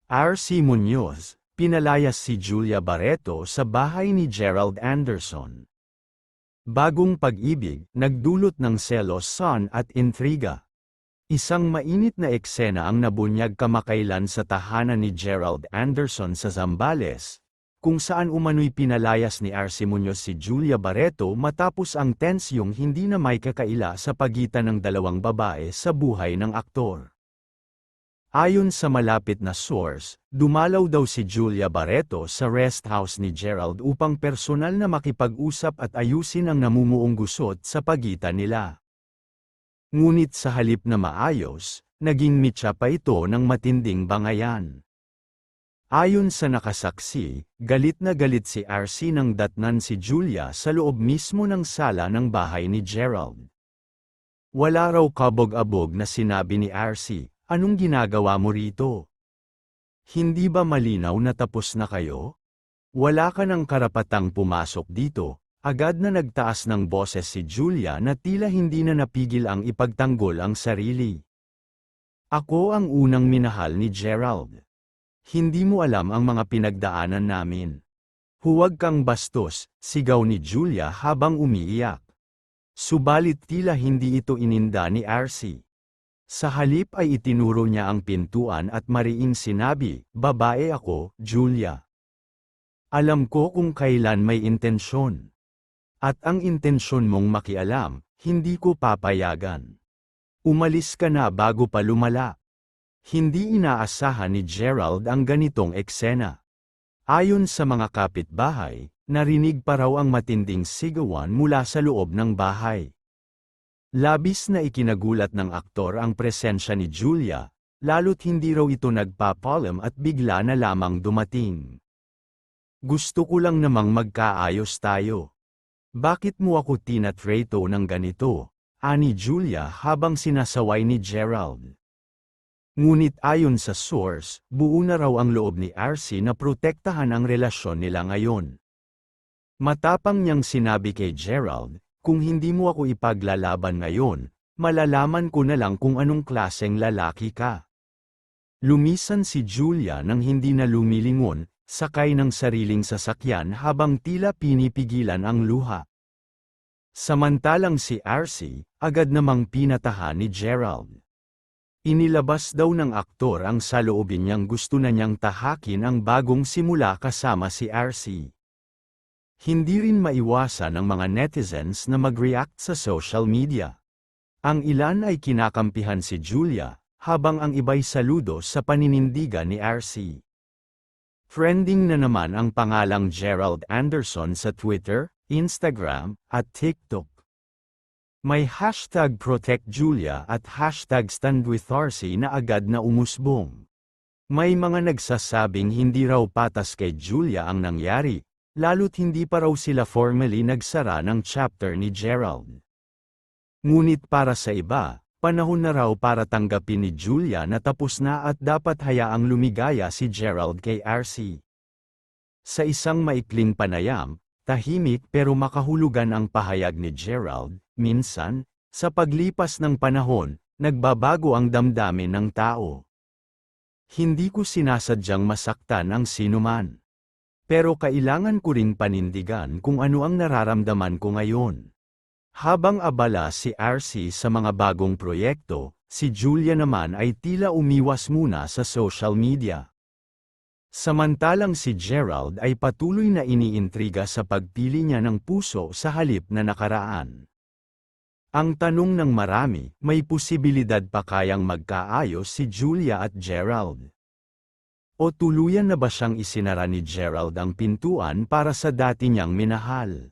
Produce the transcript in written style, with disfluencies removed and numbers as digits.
R.C. Muñoz, pinalayas si Julia Barreto sa bahay ni Gerald Anderson. Bagong pag-ibig, nagdulot ng selos at intriga. Isang mainit na eksena ang nabunyag kamakailan sa tahanan ni Gerald Anderson sa Zambales, kung saan umano'y pinalayas ni R.C. Muñoz si Julia Barreto matapos ang tensyong hindi na may kakaila sa pagitan ng dalawang babae sa buhay ng aktor. Ayon sa malapit na source, dumalaw daw si Julia Barreto sa rest house ni Gerald upang personal na makipag-usap at ayusin ang namumuong gusot sa pagitan nila. Ngunit sa halip na maayos, naging mitya pa ito ng matinding bangayan. Ayon sa nakasaksi, galit na galit si R.C. nang datnan si Julia sa loob mismo ng sala ng bahay ni Gerald. Wala raw kabog-abog na sinabi ni R.C., "Anong ginagawa mo rito? Hindi ba malinaw na tapos na kayo? Wala ka ng karapatang pumasok dito." Agad na nagtaas ng boses si Julia na tila hindi na napigil ang ipagtanggol ang sarili. "Ako ang unang minahal ni Gerald. Hindi mo alam ang mga pinagdaanan namin. Huwag kang bastos," sigaw ni Julia habang umiiyak. Subalit tila hindi ito ininda ni R.C. Sa halip ay itinuro niya ang pintuan at mariing sinabi, "Babae ako, Julia. Alam ko kung kailan may intensyon. At ang intensyon mong makialam, hindi ko papayagan. Umalis ka na bago pa lumala." Hindi inaasahan ni Gerald ang ganitong eksena. Ayon sa mga kapitbahay, narinig pa raw ang matinding sigawan mula sa loob ng bahay. Labis na ikinagulat ng aktor ang presensya ni Julia, lalo't hindi raw ito nagpapalam at bigla na lamang dumating. "Gusto ko lang namang magkaayos tayo. Bakit mo ako tinatreto ng ganito?" ani Julia habang sinasaway ni Gerald. Ngunit ayon sa source, buo na raw ang loob ni R.C. na protektahan ang relasyon nila ngayon. Matapang niyang sinabi kay Gerald, "Kung hindi mo ako ipaglalaban ngayon, malalaman ko na lang kung anong klaseng lalaki ka." Lumisan si Julia nang hindi na lumilingon, sakay ng sariling sasakyan habang tila pinipigilan ang luha. Samantalang si R.C., agad namang pinatahan ni Gerald. Inilabas daw ng aktor ang saloobin niyang gusto na niyang tahakin ang bagong simula kasama si R.C. Hindi rin maiwasan ng mga netizens na mag-react sa social media. Ang ilan ay kinakampihan si Julia, habang ang iba'y saludo sa paninindigan ni R.C. Trending na naman ang pangalang Gerald Anderson sa Twitter, Instagram, at TikTok. May hashtag #ProtectJulia at hashtag #StandWithRC na agad na umusbong. May mga nagsasabing hindi raw patas kay Julia ang nangyari, lalo't hindi pa raw sila formally nagsara ng chapter ni Gerald. Ngunit para sa iba, panahon na raw para tanggapin ni Julia na tapos na at dapat hayaang lumigaya si Gerald kay R.C. Sa isang maikling panayam, tahimik pero makahulugan ang pahayag ni Gerald. Minsan, sa paglipas ng panahon, nagbabago ang damdamin ng tao. Hindi ko sinasadyang masaktan ang sinuman. Pero kailangan ko ring panindigan kung ano ang nararamdaman ko ngayon. Habang abala si R.C. sa mga bagong proyekto, si Julia naman ay tila umiwas muna sa social media. Samantalang si Gerald ay patuloy na iniintriga sa pagpili niya ng puso sa halip na nakaraan. Ang tanong ng marami, may posibilidad pa kayang magkaayos si Julia at Gerald? O tuluyan na ba siyang isinara ni Gerald ang pintuan para sa dati niyang minahal?